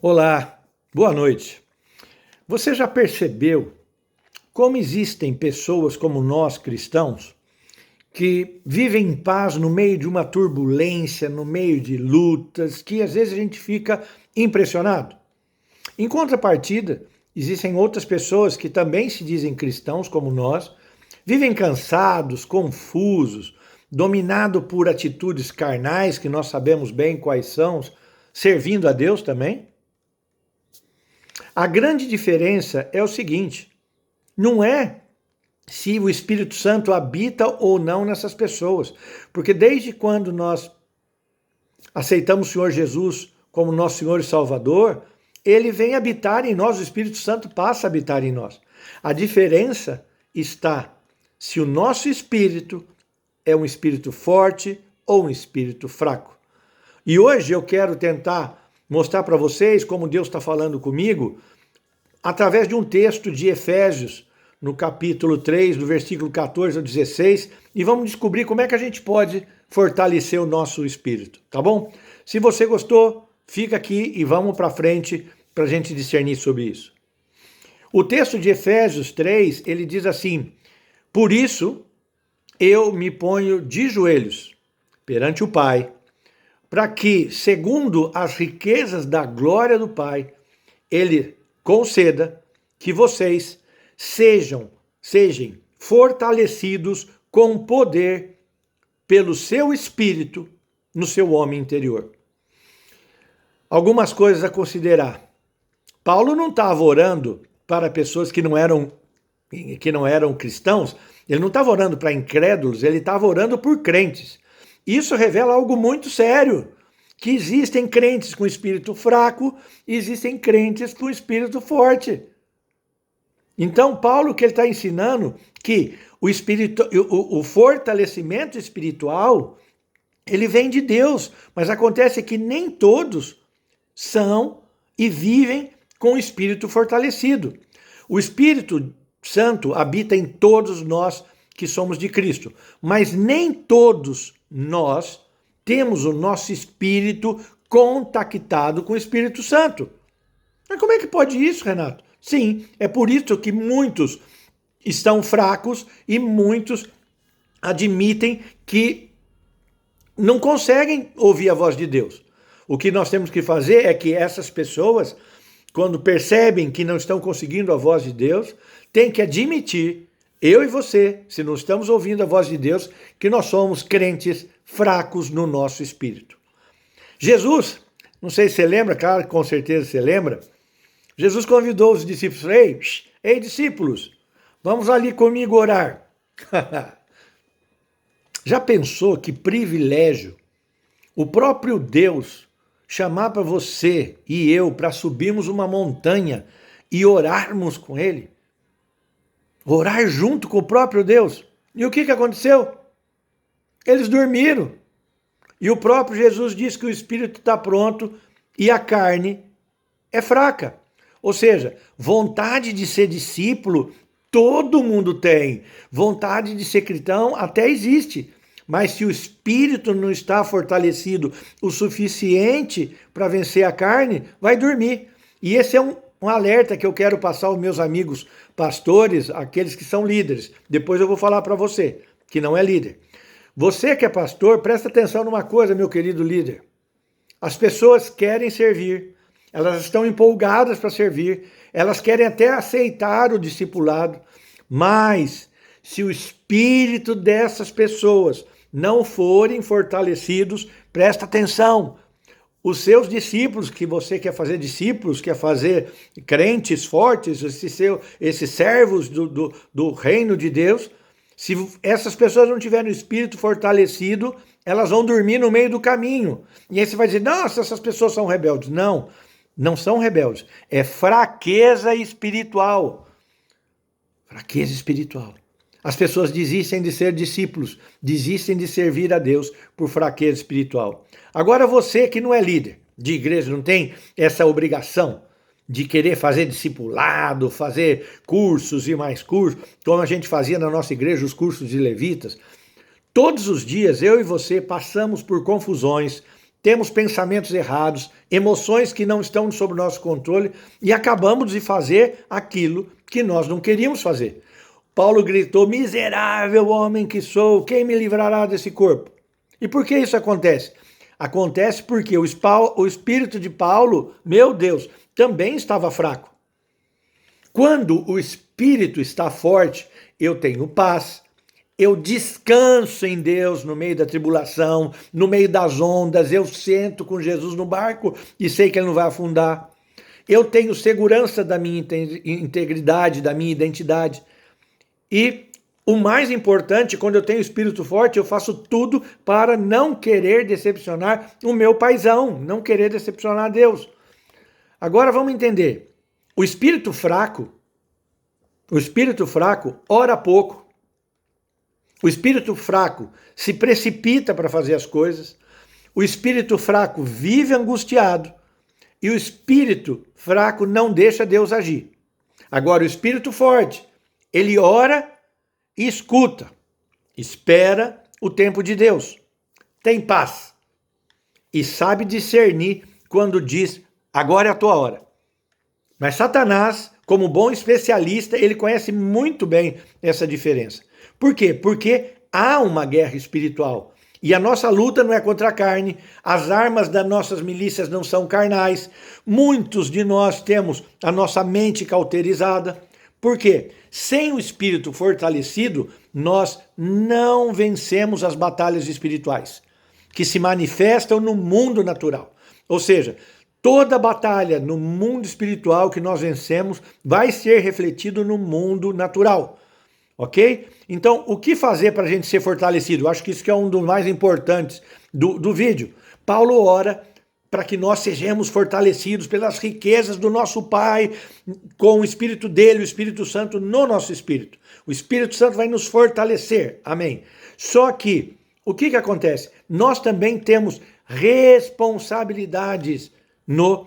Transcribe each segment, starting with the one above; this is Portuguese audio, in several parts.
Olá, boa noite. Você já percebeu como existem pessoas como nós, cristãos, que vivem em paz no meio de uma turbulência, no meio de lutas, que às vezes a gente fica impressionado? Em contrapartida, existem outras pessoas que também se dizem cristãos como nós, vivem cansados, confusos, dominados por atitudes carnais, que nós sabemos bem quais são, servindo a Deus também. A grande diferença é o seguinte: não é se o Espírito Santo habita ou não nessas pessoas, porque desde quando nós aceitamos o Senhor Jesus como nosso Senhor e Salvador, ele vem habitar em nós, o Espírito Santo passa a habitar em nós. A diferença está se o nosso espírito é um espírito forte ou um espírito fraco. E hoje eu quero tentar mostrar para vocês como Deus está falando comigo através de um texto de Efésios, no capítulo 3, do versículo 14 ao 16, e vamos descobrir como é que a gente pode fortalecer o nosso espírito, tá bom? Se você gostou, fica aqui e vamos para frente para a gente discernir sobre isso. O texto de Efésios 3, ele diz assim: por isso eu me ponho de joelhos perante o Pai, para que, segundo as riquezas da glória do Pai, ele conceda que vocês sejam fortalecidos com poder pelo seu espírito no seu homem interior. Algumas coisas a considerar. Paulo não estava orando para pessoas que não eram cristãos, ele não estava orando para incrédulos, ele estava orando por crentes. Isso revela algo muito sério, que existem crentes com espírito fraco e existem crentes com espírito forte. Então, Paulo, que ele está ensinando que o fortalecimento espiritual, ele vem de Deus, mas acontece que nem todos são e vivem com o espírito fortalecido. O Espírito Santo habita em todos nós que somos de Cristo, mas nem todos nós temos o nosso espírito contactado com o Espírito Santo. Mas como é que pode isso, Renato? Sim, é por isso que muitos estão fracos e muitos admitem que não conseguem ouvir a voz de Deus. O que nós temos que fazer é que essas pessoas, quando percebem que não estão conseguindo a voz de Deus, têm que admitir, eu e você, se não estamos ouvindo a voz de Deus, que nós somos crentes fracos no nosso espírito. Jesus, não sei se você lembra, claro, com certeza você lembra, Jesus convidou os discípulos: ei discípulos, vamos ali comigo orar. Já pensou que privilégio o próprio Deus chamar para você e eu para subirmos uma montanha e orarmos com ele? Orar junto com o próprio Deus. E o que aconteceu? Eles dormiram. E o próprio Jesus disse que o espírito está pronto e a carne é fraca. Ou seja, vontade de ser discípulo, todo mundo tem. Vontade de ser cristão até existe. Mas se o espírito não está fortalecido o suficiente para vencer a carne, vai dormir. E esse é um alerta que eu quero passar aos meus amigos pastores, aqueles que são líderes. Depois eu vou falar para você, que não é líder. Você que é pastor, presta atenção numa coisa, meu querido líder. As pessoas querem servir, elas estão empolgadas para servir, elas querem até aceitar o discipulado, mas se o espírito dessas pessoas não forem fortalecidos, presta atenção, os seus discípulos, que você quer fazer discípulos, quer fazer crentes fortes, esses servos do reino de Deus, se essas pessoas não tiverem o espírito fortalecido, elas vão dormir no meio do caminho. E aí você vai dizer: nossa, essas pessoas são rebeldes. Não, não são rebeldes. É fraqueza espiritual. Fraqueza espiritual. As pessoas desistem de ser discípulos, desistem de servir a Deus por fraqueza espiritual. Agora você que não é líder de igreja, não tem essa obrigação de querer fazer discipulado, fazer cursos e mais cursos, como a gente fazia na nossa igreja, os cursos de levitas. Todos os dias, eu e você passamos por confusões, temos pensamentos errados, emoções que não estão sob o nosso controle e acabamos de fazer aquilo que nós não queríamos fazer. Paulo gritou: miserável homem que sou, quem me livrará desse corpo? E por que isso acontece? Acontece porque o espírito de Paulo, meu Deus, também estava fraco. Quando o espírito está forte, eu tenho paz, eu descanso em Deus no meio da tribulação, no meio das ondas, eu sento com Jesus no barco e sei que ele não vai afundar. Eu tenho segurança da minha integridade, da minha identidade. E o mais importante, quando eu tenho espírito forte, eu faço tudo para não querer decepcionar o meu paizão, não querer decepcionar Deus. Agora vamos entender. O espírito fraco ora pouco. O espírito fraco se precipita para fazer as coisas. O espírito fraco vive angustiado. E o espírito fraco não deixa Deus agir. Agora, o espírito forte, ele ora e escuta. Espera o tempo de Deus. Tem paz. E sabe discernir quando diz: agora é a tua hora. Mas Satanás, como bom especialista, ele conhece muito bem essa diferença. Por quê? Porque há uma guerra espiritual. E a nossa luta não é contra a carne, as armas das nossas milícias não são carnais. Muitos de nós temos a nossa mente cauterizada. Por quê? Sem o espírito fortalecido, nós não vencemos as batalhas espirituais, que se manifestam no mundo natural. Ou seja, toda batalha no mundo espiritual que nós vencemos vai ser refletido no mundo natural. Ok? Então, o que fazer para a gente ser fortalecido? Eu acho que isso que é um dos mais importantes do vídeo. Paulo ora para que nós sejamos fortalecidos pelas riquezas do nosso Pai, com o Espírito dele, o Espírito Santo no nosso espírito. O Espírito Santo vai nos fortalecer. Amém? Só que, o que acontece? Nós também temos responsabilidades no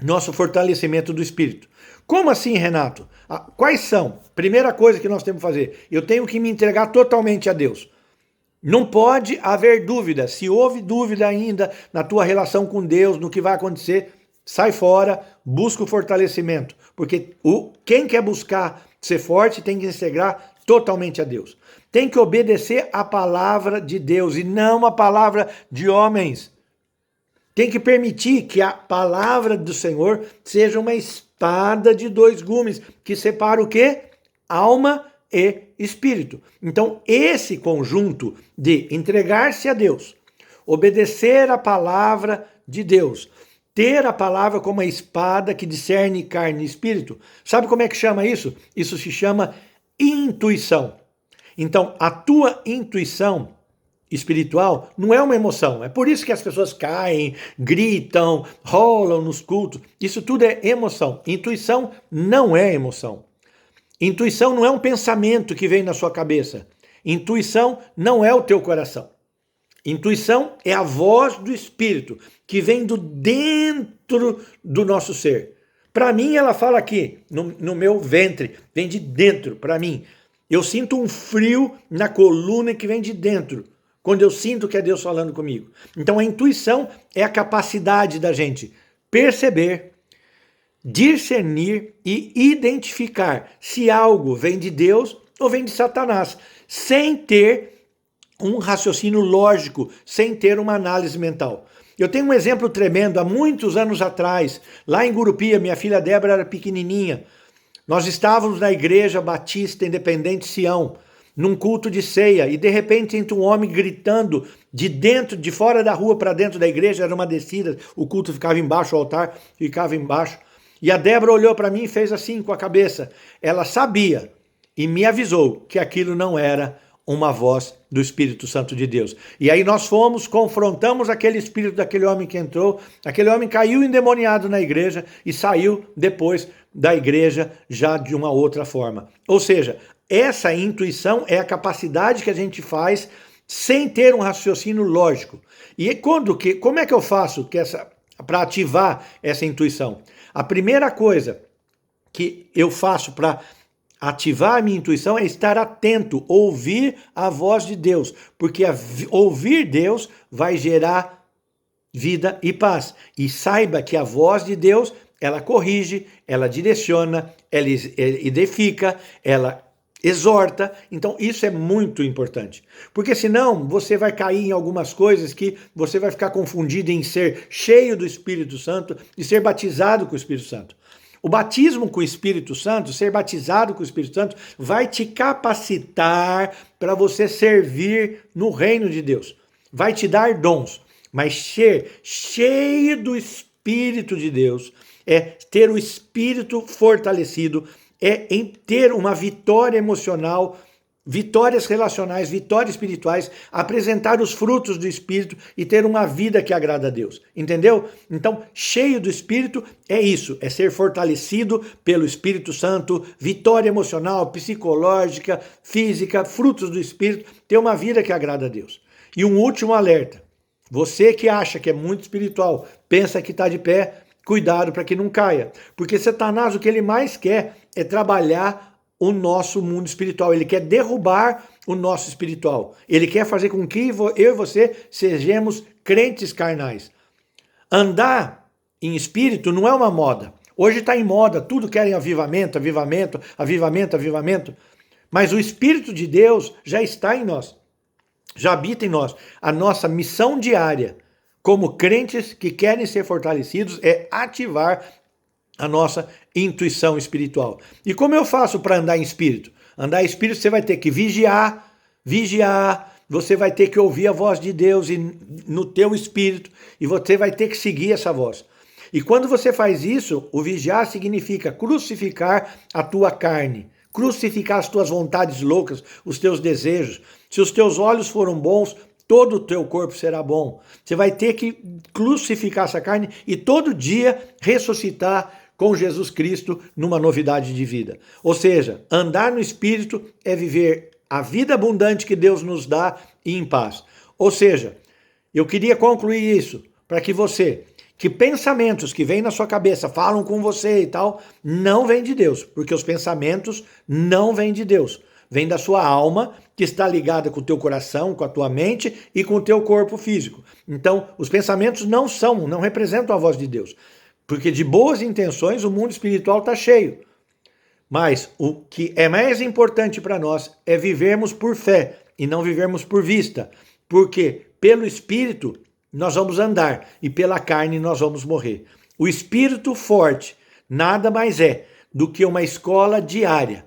nosso fortalecimento do espírito. Como assim, Renato? Quais são? Primeira coisa que nós temos que fazer, eu tenho que me entregar totalmente a Deus. Não pode haver dúvida. Se houve dúvida ainda na tua relação com Deus, no que vai acontecer, sai fora, busca o fortalecimento. Porque quem quer buscar ser forte tem que se integrar totalmente a Deus. Tem que obedecer a palavra de Deus e não a palavra de homens. Tem que permitir que a palavra do Senhor seja uma espada de dois gumes, que separa o quê? Alma e espírito. Então, esse conjunto de entregar-se a Deus, obedecer a palavra de Deus, ter a palavra como a espada que discerne carne e espírito, sabe como é que chama isso? Isso se chama intuição. Então, a tua intuição espiritual não é uma emoção. É por isso que as pessoas caem, gritam, rolam nos cultos. Isso tudo é emoção. Intuição não é emoção. Intuição não é um pensamento que vem na sua cabeça. Intuição não é o teu coração. Intuição é a voz do Espírito que vem do dentro do nosso ser. Para mim, ela fala aqui, no meu ventre, vem de dentro, para mim. Eu sinto um frio na coluna que vem de dentro, quando eu sinto que é Deus falando comigo. Então a intuição é a capacidade da gente perceber, discernir e identificar se algo vem de Deus ou vem de Satanás, sem ter um raciocínio lógico, sem ter uma análise mental. Eu tenho um exemplo tremendo, há muitos anos atrás, lá em Gurupia, minha filha Débora era pequenininha, nós estávamos na igreja Batista Independente Sião, num culto de ceia, e de repente entra um homem gritando de fora da rua para dentro da igreja, era uma descida, o culto ficava embaixo, o altar ficava embaixo, e a Débora olhou para mim e fez assim com a cabeça. Ela sabia e me avisou que aquilo não era uma voz do Espírito Santo de Deus. E aí nós fomos, confrontamos aquele espírito daquele homem que entrou, aquele homem caiu endemoniado na igreja e saiu depois da igreja já de uma outra forma. Ou seja, essa intuição é a capacidade que a gente faz sem ter um raciocínio lógico. E como é que eu faço para ativar essa intuição? A primeira coisa que eu faço para ativar a minha intuição é estar atento, ouvir a voz de Deus, porque ouvir Deus vai gerar vida e paz. E saiba que a voz de Deus, ela corrige, ela direciona, ela edifica, ela exorta. Então isso é muito importante, porque senão você vai cair em algumas coisas que você vai ficar confundido em ser cheio do Espírito Santo e ser batizado com o Espírito Santo. O batismo com o Espírito Santo, ser batizado com o Espírito Santo, vai te capacitar para você servir no reino de Deus. Vai te dar dons, mas ser cheio do Espírito de Deus é ter o espírito fortalecido, é em ter uma vitória emocional, vitórias relacionais, vitórias espirituais, apresentar os frutos do Espírito e ter uma vida que agrada a Deus. Entendeu? Então, cheio do Espírito é isso, é ser fortalecido pelo Espírito Santo, vitória emocional, psicológica, física, frutos do Espírito, ter uma vida que agrada a Deus. E um último alerta, você que acha que é muito espiritual, pensa que está de pé, cuidado para que não caia, porque Satanás o que ele mais quer é trabalhar o nosso mundo espiritual, ele quer derrubar o nosso espiritual, ele quer fazer com que eu e você sejamos crentes carnais. Andar em espírito não é uma moda, hoje está em moda, tudo querem avivamento, avivamento, avivamento, avivamento, mas o Espírito de Deus já está em nós, já habita em nós. A nossa missão diária como crentes que querem ser fortalecidos é ativar a nossa intuição espiritual. E como eu faço para andar em espírito? Andar em espírito você vai ter que vigiar, você vai ter que ouvir a voz de Deus no teu espírito e você vai ter que seguir essa voz. E quando você faz isso, o vigiar significa crucificar a tua carne, crucificar as tuas vontades loucas, os teus desejos. Se os teus olhos foram bons, todo o teu corpo será bom. Você vai ter que crucificar essa carne e todo dia ressuscitar com Jesus Cristo numa novidade de vida. Ou seja, andar no Espírito é viver a vida abundante que Deus nos dá e em paz. Ou seja, eu queria concluir isso para que você, que pensamentos que vêm na sua cabeça falam com você e tal, não vêm de Deus, porque os pensamentos não vêm de Deus. Vem da sua alma, que está ligada com o teu coração, com a tua mente e com o teu corpo físico. Então, os pensamentos não representam a voz de Deus. Porque de boas intenções o mundo espiritual está cheio. Mas o que é mais importante para nós é vivermos por fé e não vivermos por vista. Porque pelo Espírito nós vamos andar e pela carne nós vamos morrer. O Espírito forte nada mais é do que uma escola diária.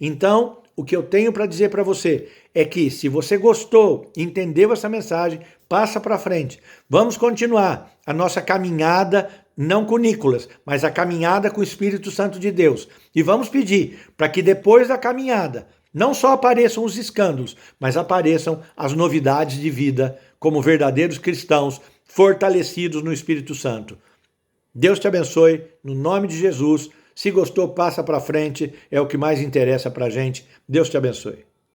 Então, o que eu tenho para dizer para você é que se você gostou, entendeu essa mensagem, passa para frente. Vamos continuar a nossa caminhada, não com Nicolas, mas a caminhada com o Espírito Santo de Deus. E vamos pedir para que depois da caminhada, não só apareçam os escândalos, mas apareçam as novidades de vida como verdadeiros cristãos fortalecidos no Espírito Santo. Deus te abençoe, no nome de Jesus. Se gostou, passa para frente, é o que mais interessa para a gente. Deus te abençoe.